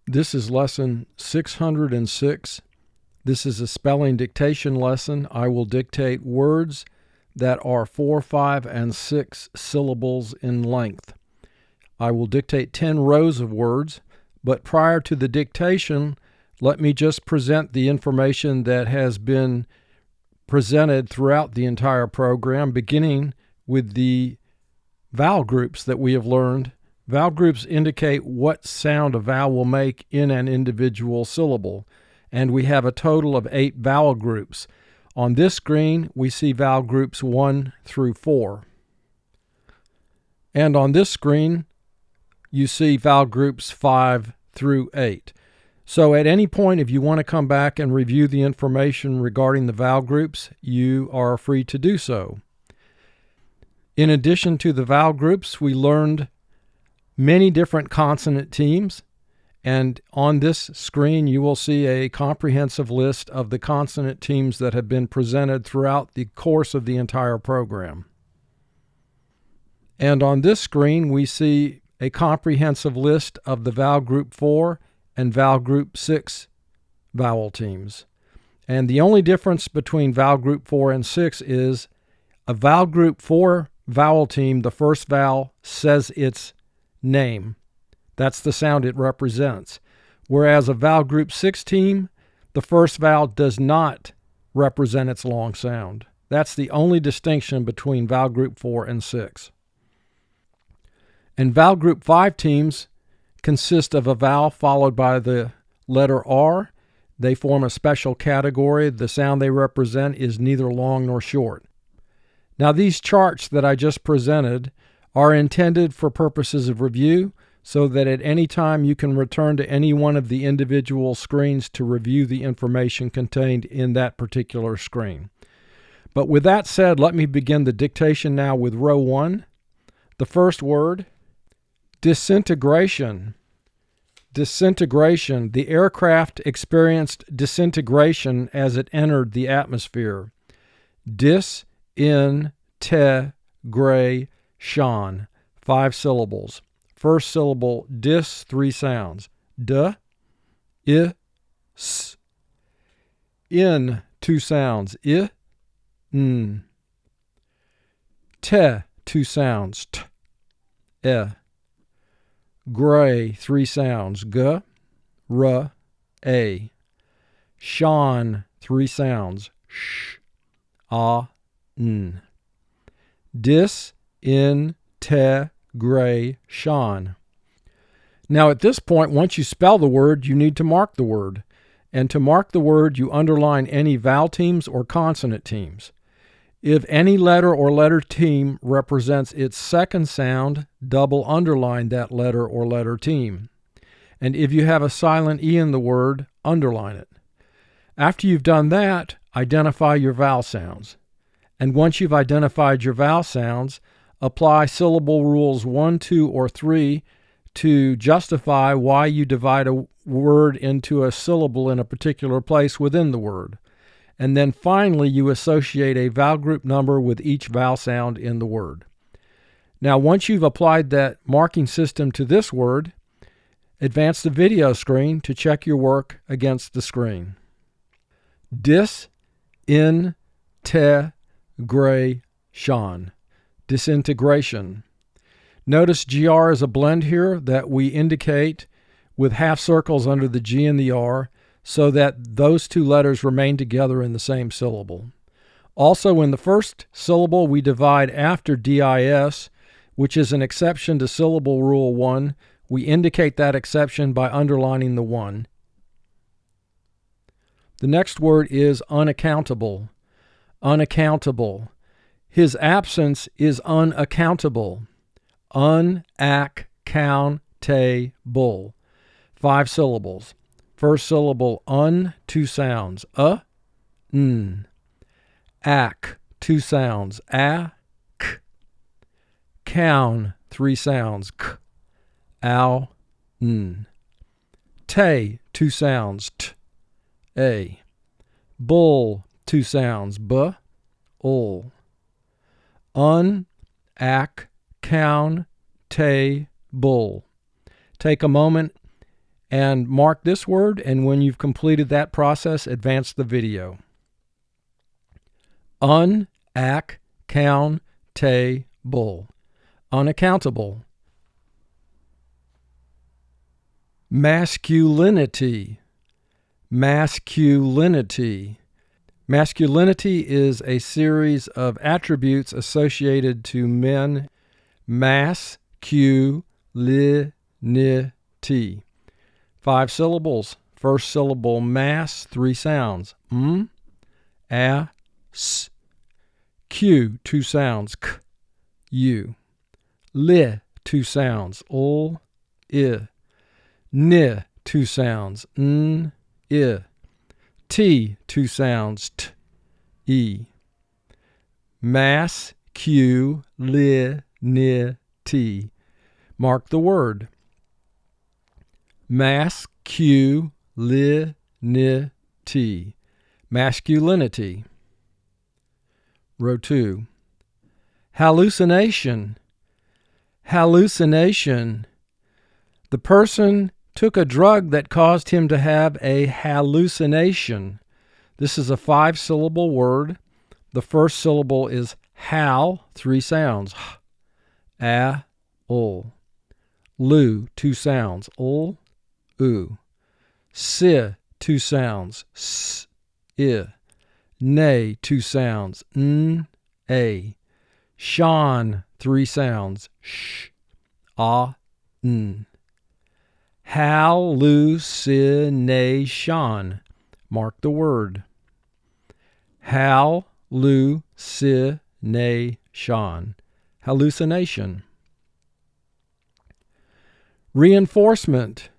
This is lesson 606. This is a spelling dictation lesson. I will dictate words that are 4, 5, and 6 syllables in length. I will dictate 10 rows of words, but prior to the dictation, let me just present the information that has been presented throughout the entire program, beginning with the vowel groups that we have learned. Vowel groups indicate what sound a vowel will make in an individual syllable, and we have a total of 8 vowel groups. On this screen, we see vowel groups 1 through 4. And on this screen, you see vowel groups 5 through 8. So at any point, if you want to come back and review the information regarding the vowel groups, you are free to do so. In addition to the vowel groups, we learned many different consonant teams, and on this screen you will see a comprehensive list of the consonant teams that have been presented throughout the course of the entire program. And on this screen we see a comprehensive list of the vowel group 4 and vowel group 6 vowel teams. And the only difference between vowel group 4 and 6 is a vowel group 4 vowel team, the first vowel says its name. That's the sound it represents. Whereas a vowel group 6 team, the first vowel does not represent its long sound. That's the only distinction between vowel group 4 and 6. And vowel group 5 teams consist of a vowel followed by the letter R. They form a special category. The sound they represent is neither long nor short. Now, these charts that I just presented are intended for purposes of review, so that at any time you can return to any one of the individual screens to review the information contained in that particular screen. But with that said, let me begin the dictation now with row 1. The first word, disintegration. Disintegration. The aircraft experienced disintegration as it entered the atmosphere. Disintegration. 5 syllables. First syllable, dis, 3 sounds. D, I, S. In, 2 sounds. I, N. Te, 2 sounds. T, E. Gray, 3 sounds. G, R, A. Tion, 3 sounds. Sh, A, N. Disintegration. Now at this point, once you spell the word, you need to mark the word. And to mark the word, you underline any vowel teams or consonant teams. If any letter or letter team represents its second sound, double underline that letter or letter team. And if you have a silent E in the word, underline it. After you've done that, identify your vowel sounds. And once you've identified your vowel sounds, apply syllable rules 1, 2, or 3 to justify why you divide a word into a syllable in a particular place within the word. And then finally, you associate a vowel group number with each vowel sound in the word. Now, once you've applied that marking system to this word, advance the video screen to check your work against the screen. Disintegration. Disintegration. Notice GR is a blend here that we indicate with half circles under the G and the R so that those 2 letters remain together in the same syllable. Also, in the first syllable, we divide after DIS, which is an exception to syllable rule 1. We indicate that exception by underlining the 1. The next word is unaccountable. Unaccountable. His absence is unaccountable. Unaccountable. 5 syllables. First syllable, 2 sounds. N. Ac, 2 sounds. A, k. Coun, 3 sounds. K. Ow, n. Te, 2 sounds. T, a. Bull, 2 sounds. B, ul. Unaccountable. Take a moment and mark this word, and when you've completed that process, advance the video. Unaccountable. Unaccountable. Masculinity. Masculinity. Masculinity is a series of attributes associated to men. Masculinity. 5 syllables. First syllable mass, 3 sounds. A, S. Q, 2 sounds. K, U. Li, 2 sounds. L, I. Ni, 2 sounds. N, I. T, 2 sounds. T, E. Masculinity. Mark the word. Masculinity. Masculinity. Row 2. Hallucination. Hallucination. The person took a drug that caused him to have a hallucination. This is a 5-syllable word. The first syllable is hal, 3 sounds. A, ul. Lu, 2 sounds. Ul, u. Si, 2 sounds. S, I. Nay, 2 sounds. N, a. Tion, 3 sounds. Sh, a, n. Hallucination. Mark the word. Hallucination. Hallucination. Reinforcement.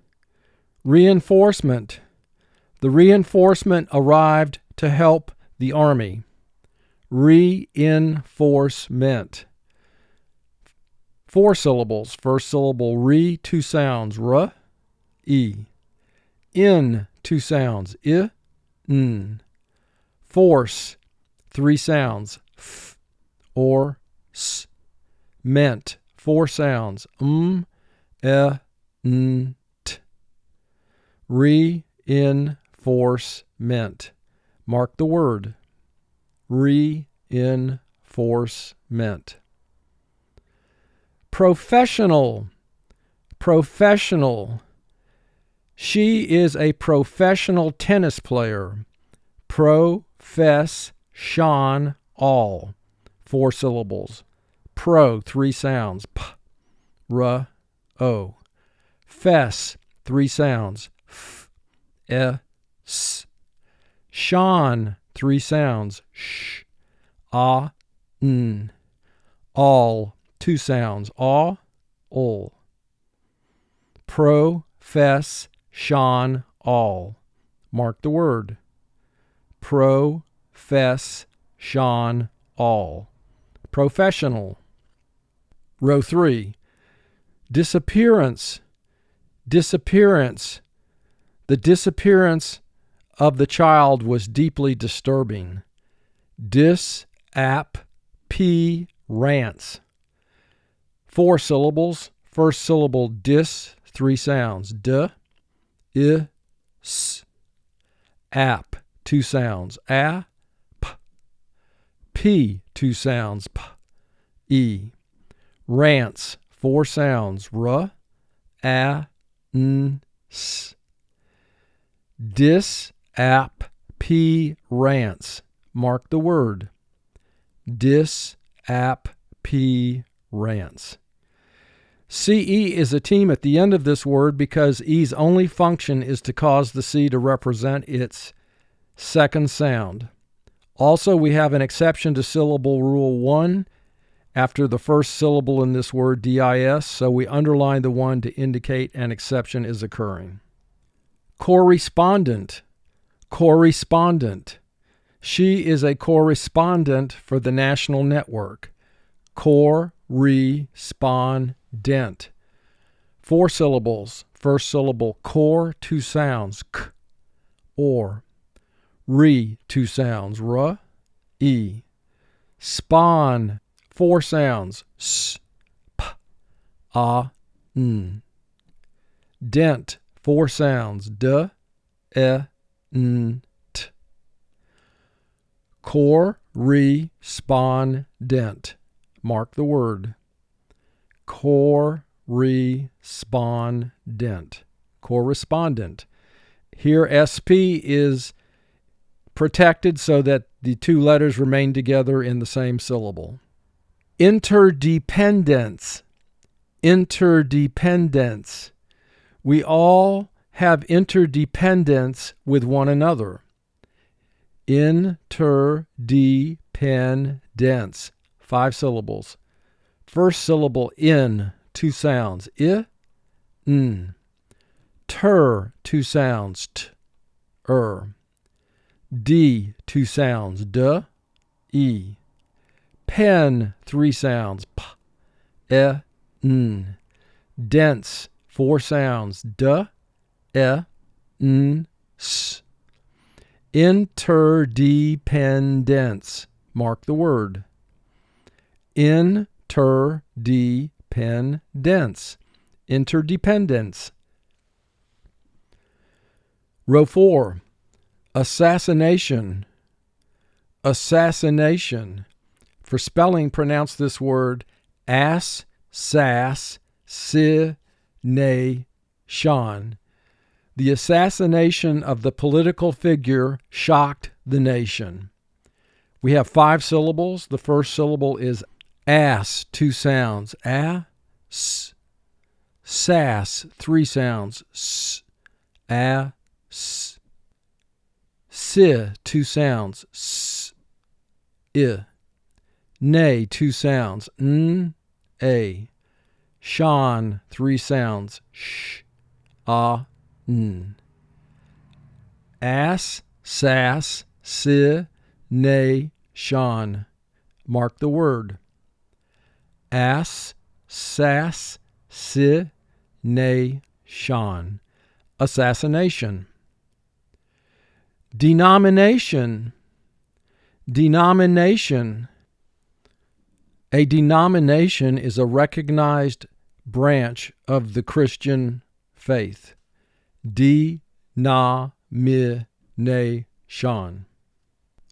Reinforcement. The reinforcement arrived to help the army. Reinforcement. 4 syllables. First syllable re, 2 sounds. R, E. In, 2 sounds. I, N. Force, 3 sounds. F, or, S. Ment, 4 sounds. N, T. Reinforcement. Mark the word. Reinforcement. Professional. Professional. She is a professional tennis player. Profession, all. 4 syllables. Pro, 3 sounds. P, R, O. Fess, 3 sounds. F, E, S. Shon, 3 sounds. Sh, A, N. All, 2 sounds. Aw, ul. Profession, all. Mark the word. Profession, all. Professional. Row 3. Disappearance. Disappearance. The disappearance of the child was deeply disturbing. Rance. 4 syllables. First syllable dis, 3 sounds. D, I, S. Ap, 2 sounds. A, P. P, 2 sounds. P, E. Rance, 4 sounds. R, A, N, S. Disappearance. Mark the word. Disappearance. CE is a team at the end of this word because E's only function is to cause the C to represent its second sound. Also, we have an exception to syllable rule 1 after the first syllable in this word, DIS, so we underline the 1 to indicate an exception is occurring. Correspondent. Correspondent. She is a correspondent for the national network. Dent. 4 syllables. First syllable core, 2 sounds. K, or. 2 sounds. R, E. Spon, 4 sounds. S, P, A, N. Dent, 4 sounds, d, e, n, t. Correspondent. Mark the word. Correspondent. Correspondent. Here, SP is protected so that the two letters remain together in the same syllable. Interdependence. Interdependence. We all have interdependence with one another. Interdependence. 5 syllables. First syllable in, 2 sounds. I, n. Ter, 2 sounds. T, D, 2 sounds. D, e. Pen, 3 sounds. P, e, n. Dence, 4 sounds. D, e, n, s. Interdependence. Mark the word. Interdependence. Interdependence. Row 4. Assassination. Assassination. For spelling, pronounce this word ass, sass, si, nay, shon. The assassination of the political figure shocked the nation. We have 5 syllables. The first syllable is ass, 2 sounds. A, s. Sass, 3 sounds. S, a, s. Si, 2 sounds. S, I. Nay, 2 sounds. N, a. Shon, 3 sounds. Sh, a, n. Ass, sass, si, nay, shon. Mark the word. Ass, sass, si, nay, shon. Assassination. Denomination. Denomination. A denomination is a recognized branch of the Christian faith. De-na-mi-ne-shon.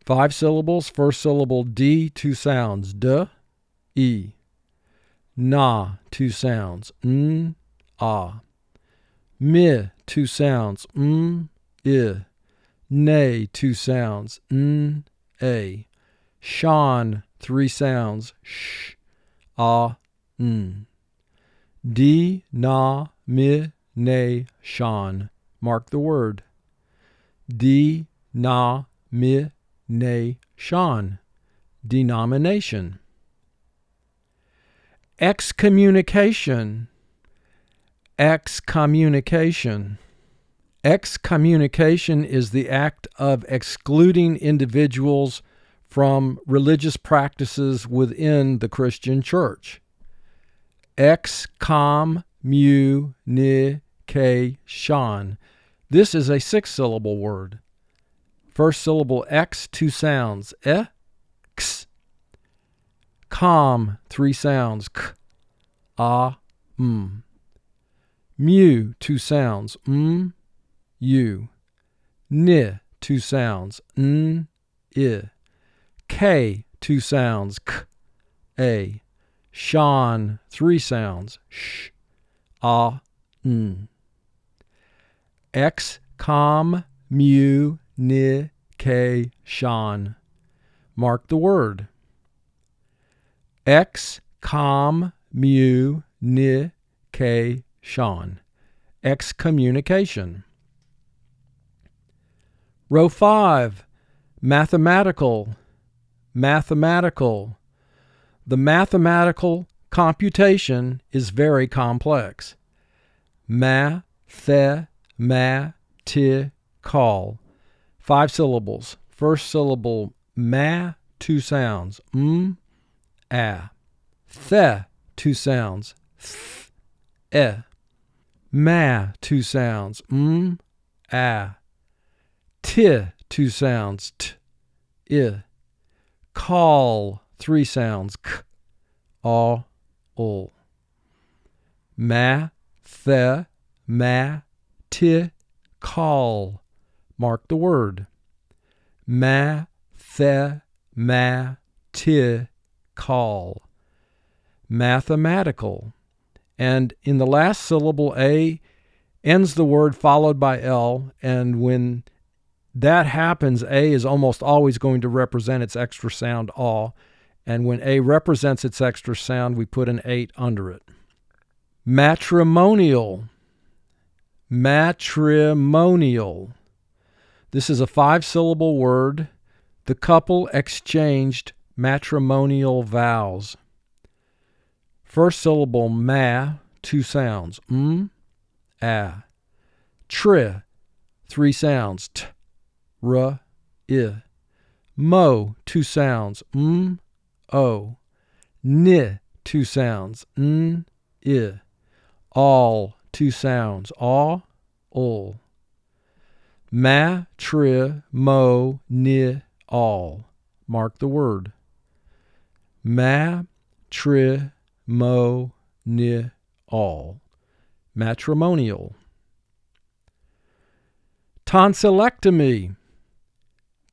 5 syllables. First syllable D, 2 sounds. D, e. Na, 2 sounds. N, a. Mi, 2 sounds. M, I. Nay, 2 sounds. N, a. Shon, 3 sounds. Sh, a, n. De-na-mi-ne-shon. Mark the word. De-na-mi-ne-shon. Denomination. Excommunication. Excommunication. Excommunication is the act of excluding individuals from religious practices within the Christian church. Excommunication. This is a 6-syllable word. First syllable X, 2 sounds. X. Com, 3 sounds. K, a, m. Mu, 2 sounds. M, u. Ni, 2 sounds. N, I. K, 2 sounds. K, a. Shon, 3 sounds. Sh, a, n. Excommunication. Mark the word. Excommunication. Excommunication. Row 5. Mathematical. Mathematical. The mathematical computation is very complex. Mathematical. 5 syllables. First syllable ma, 2 sounds. M, a. The, 2 sounds. Th, e. Ma, 2 sounds. M, a. T, 2 sounds. T, I. Call, 3 sounds. K, a, ul. Mathematical. Mathematical. Mark the word. Mathematical. Mathematical. And in the last syllable, A ends the word followed by L, and when that happens, A is almost always going to represent its extra sound, aw, and when A represents its extra sound, we put an 8 under it. Matrimonial. Matrimonial. This is a 5-syllable word. The couple exchanged matrimonial vows. First syllable, ma, 2 sounds, ah. Tri, 3 sounds, t, r, I. Mo, 2 sounds, o. Ni, 2 sounds, I. All, 2 sounds, aw, ul. Ma-tri-mo-ni-all. Mark the word. Ma-tri-mo-ni-all. Matrimonial. Tonsillectomy.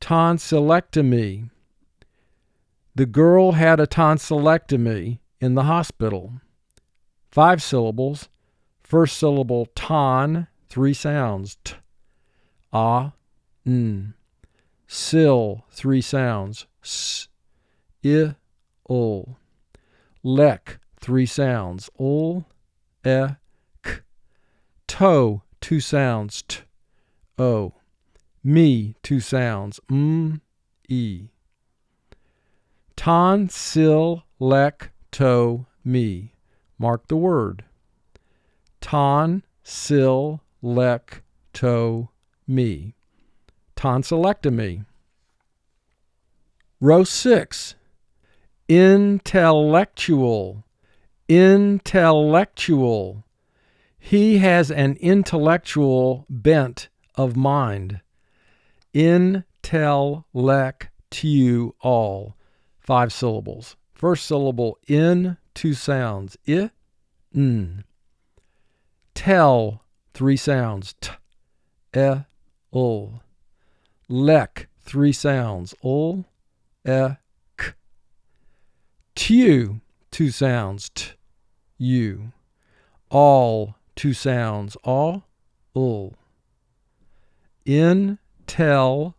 Tonsillectomy. The girl had a tonsillectomy in the hospital. 5 syllables. First syllable, ton, 3 sounds, t, ah, n. Sil, 3 sounds, s, I, ul. Lek, 3 sounds, ul, e, k. Toe, 2 sounds, t, o. Me, 2 sounds, e. Tonsillectomy. Mark the word. Tonsillectomy. Tonsillectomy. Row 6. Intellectual. Intellectual. He has an intellectual bent of mind. Intellectual. 5 syllables. First syllable, in, 2 sounds, I, n. Tell, 3 sounds, t, e, ul. Lek, 3 sounds, ul, e, k. Tu, 2 sounds, t, u. All, 2 sounds, aw, ul. Intellectual.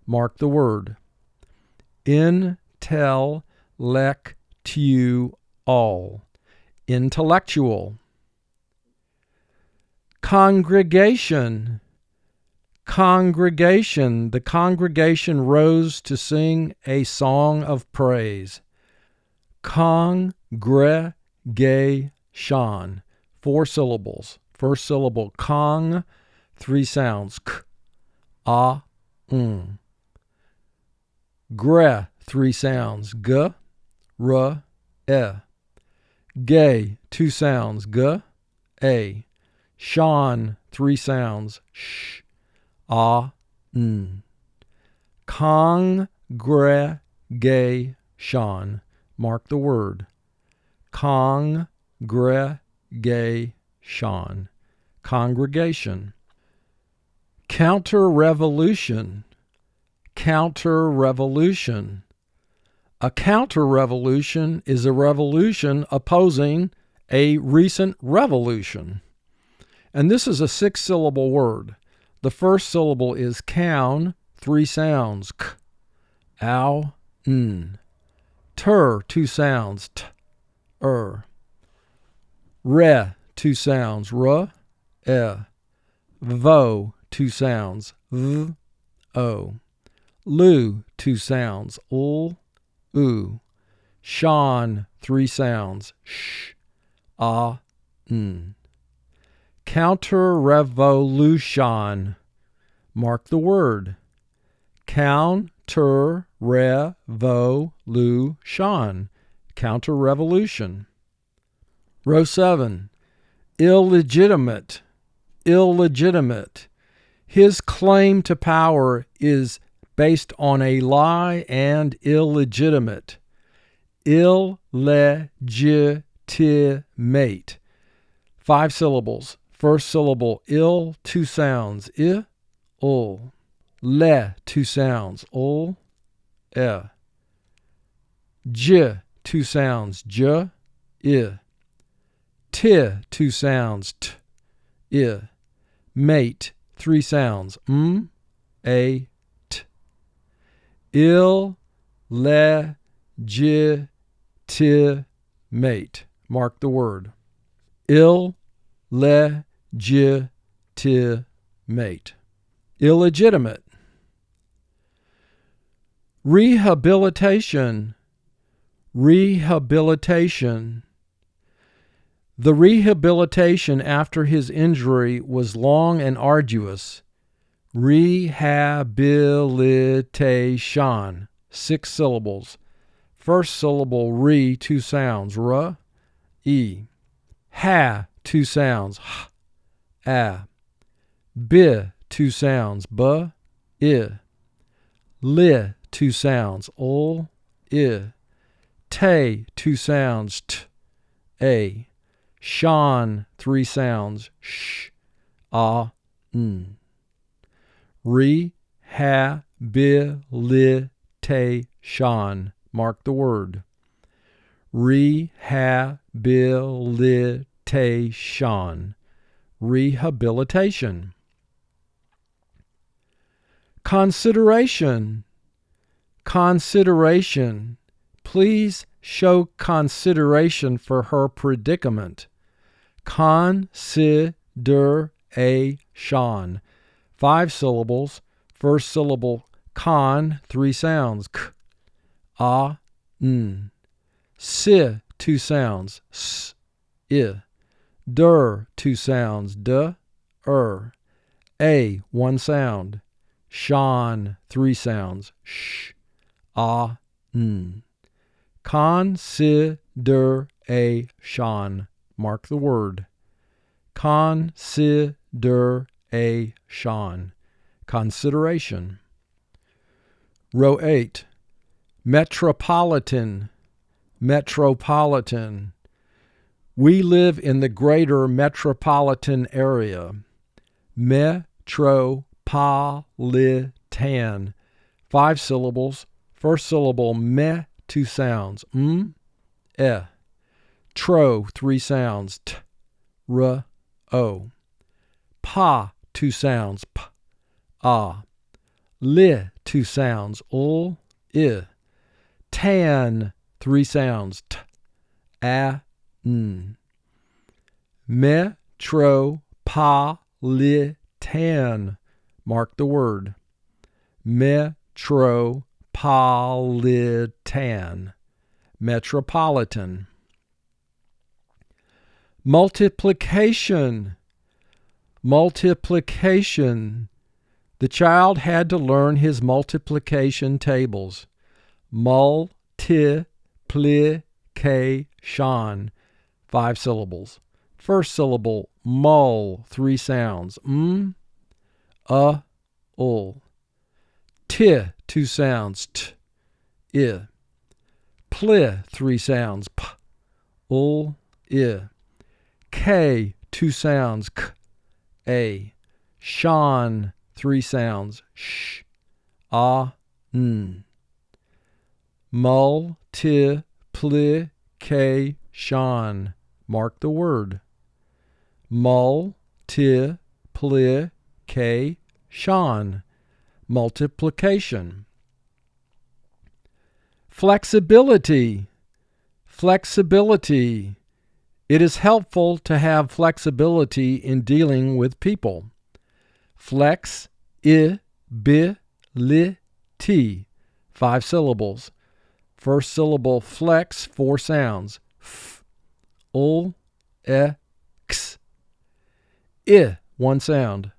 Mark the word. Intellectual. Intellectual. Congregation. Congregation. The congregation rose to sing a song of praise. Congregation. 4 syllables. First syllable, cong, 3 sounds, k, a, ng. Gre, 3 sounds, g, r, e. Gay, 2 sounds, g, a. Sean, 3 sounds, sh, a, n. Congregation. Mark the word. Congregation. Congregation. Counterrevolution. Counterrevolution. A counterrevolution is a revolution opposing a recent revolution. And this is a 6-syllable word. The first syllable is coun, 3 sounds, k, ow, n. Ter, 2 sounds, t, Re, 2 sounds, r, e. Vo, 2 sounds, v, o. Lu, 2 sounds, ul, u. Sean, 3 sounds, sh, a, n. Counterrevolution. Mark the word. Counterrevolution. Counterrevolution. Row 7. Illegitimate. Illegitimate. His claim to power is based on a lie and illegitimate. Illegitimate. 5 syllables. First syllable, ill, 2 sounds, I, ul. Le, 2 sounds, ul, e. J, 2 sounds, j, I. T, 2 sounds, t, I. Mate, 3 sounds, a, t. Ill, le, j, t, mate. Mark the word. Ill, le, j, t, mate. Illegitimate. Rehabilitation. Rehabilitation. The rehabilitation after his injury was long and arduous. Rehabilitation. 6 syllables. First syllable, re, 2 sounds, r, e. Ha, 2 sounds, h, a. B, 2 sounds, b, I. Li, 2 sounds, ul, I. Te, 2 sounds, t, a. Shan, 3 sounds, sh, a, n. Rehabilitation. Mark the word. Rehabilitation. Rehabilitation. Consideration. Consideration. Please show consideration for her predicament. Consideration. 5 syllables. First syllable, con, 3 sounds, k, a, n. Si, 2 sounds, s, I. Der, 2 sounds, d, A, 1 sound. Shan, 3 sounds, sh, a, n. Consideration. Mark the word. Consideration. Consideration. Row 8. Metropolitan. Metropolitan. We live in the greater metropolitan area. Metropolitan. 5 syllables. First syllable, me, 2 sounds, e. Tro, 3 sounds, t, r, o. Pa, 2 sounds, p, a. Li, 2 sounds, ul, I. Tan, 3 sounds, t, a, n. Metropolitan. Mark the word. Metropolitan. Metropolitan. Multiplication. Multiplication. The child had to learn his multiplication tables. Multiplication. 5 syllables. First syllable, mul, 3 sounds, ul. T, 2 sounds, t, I. Pli, 3 sounds, p, ul, I. K, 2 sounds, k, a. Shan, 3 sounds, sh, a, n. Multiplication. Mark the word. Multiplication. Multiplication. Flexibility. Flexibility. It is helpful to have flexibility in dealing with people. Flexibility. 5 syllables. First syllable, flex, 4 sounds. F, ul, e, x. I, 1 sound.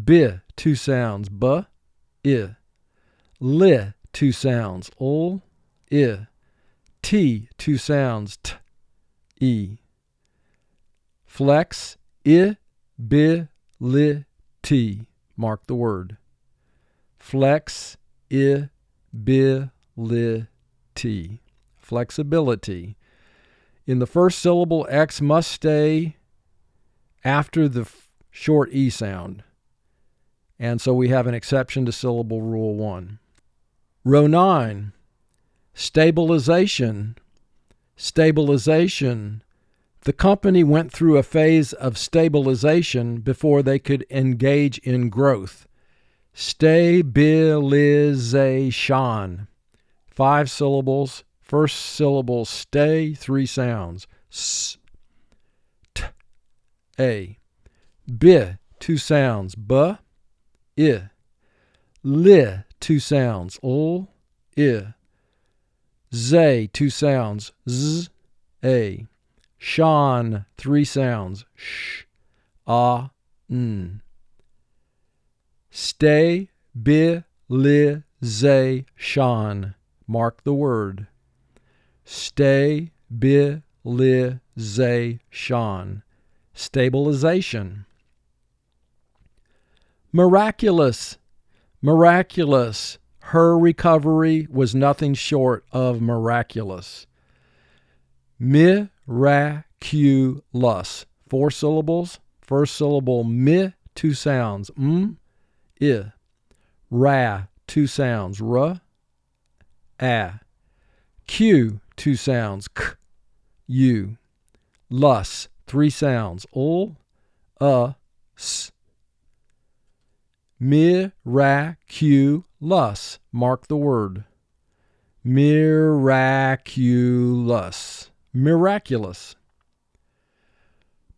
B, 2 sounds, b, I. Li, 2 sounds, ul, I. T, 2 sounds, t, e. Flex, I, b, li, t. Mark the word. Flex, I, b, li, t. Flexibility. In the first syllable, X must stay after the short E sound. And so we have an exception to syllable rule 1. Row 9, stabilization. Stabilization. The company went through a phase of stabilization before they could engage in growth. Stabilization. 5 syllables. First syllable stay, 3 sounds. S, t, a. B, 2 sounds. B, I. Li, 2 sounds. L, I. Z, 2 sounds. Z, a. Tion, 3 sounds. Sh, a, n. Stabilization. Mark the word. Stabilization. Stabilization. Miraculous. Miraculous. Her recovery was nothing short of miraculous. Miraculous. 4 syllables. First syllable mi, 2 sounds. I. Ra, 2 sounds. R, a. Q, 2 sounds. K, u. Lus, 3 sounds. L, s. Miraculous. Mark the word. Miraculous. Miraculous.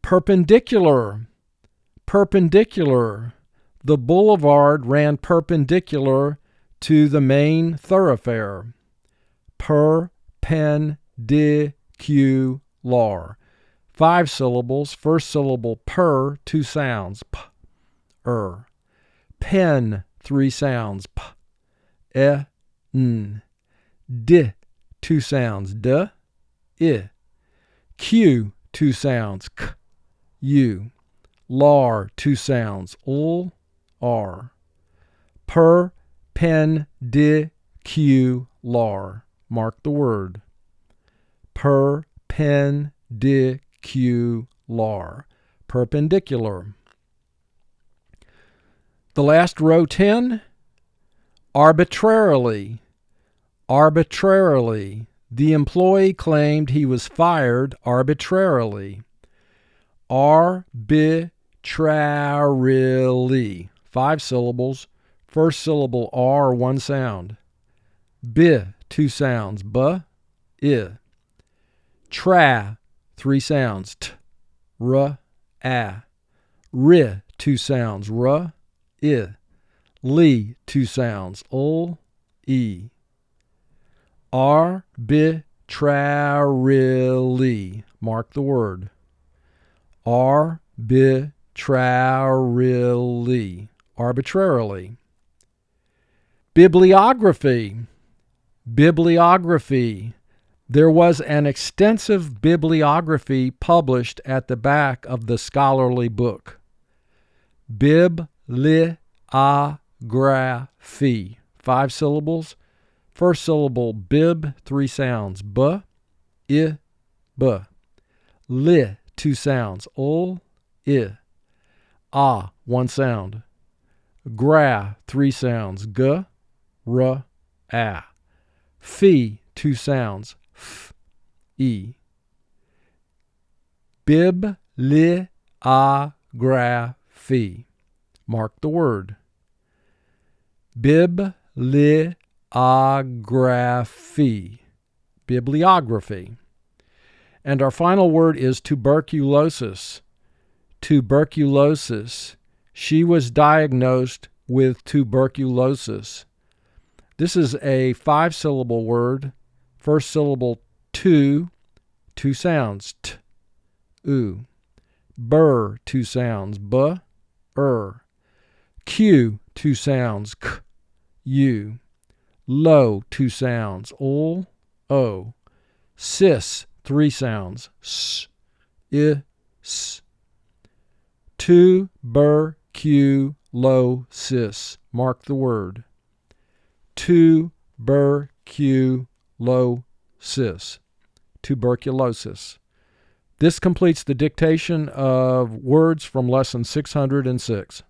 Perpendicular. Perpendicular. The boulevard ran perpendicular to the main thoroughfare. Perpendicular. 5 syllables. First syllable per, 2 sounds. P, Pen, 3 sounds. P, e, n. D, 2 sounds. D, I. Q, 2 sounds. K, u. Lar, 2 sounds. L, r. Perpendicular. Mark the word. Perpendicular. Perpendicular. The last row 10, arbitrarily. Arbitrarily. The employee claimed he was fired arbitrarily. Arbitrarily. 5 syllables. First syllable R, 1 sound. B, 2 sounds. B, I. Tra, 3 sounds. T, r, a. Ri, 2 sounds. R, I. Li, 2 sounds. L, e. Arbitrarily. Mark the word. Arbitrarily. Arbitrarily. Bibliography. Bibliography. There was an extensive bibliography published at the back of the scholarly book. Bibliography. 5 syllables. First syllable bib, 3 sounds. B, I, b. Li, 2 sounds. L, I. 1 sound. Gra, 3 sounds. G, r, a. Fee, 2 sounds. F, e. Bibliography. Mark the word. Bibliography. Bibliography. And our final word is tuberculosis. Tuberculosis. She was diagnosed with tuberculosis. This is a 5-syllable word. First syllable two, 2 sounds. T, u. Bur, 2 sounds. B, Q, 2 sounds. K, u. Low, 2 sounds. L, o. Cis, 3 sounds. S, I, s. Tuberculosis. Mark the word. Tuberculosis. Tuberculosis. This completes the dictation of words from lesson 606.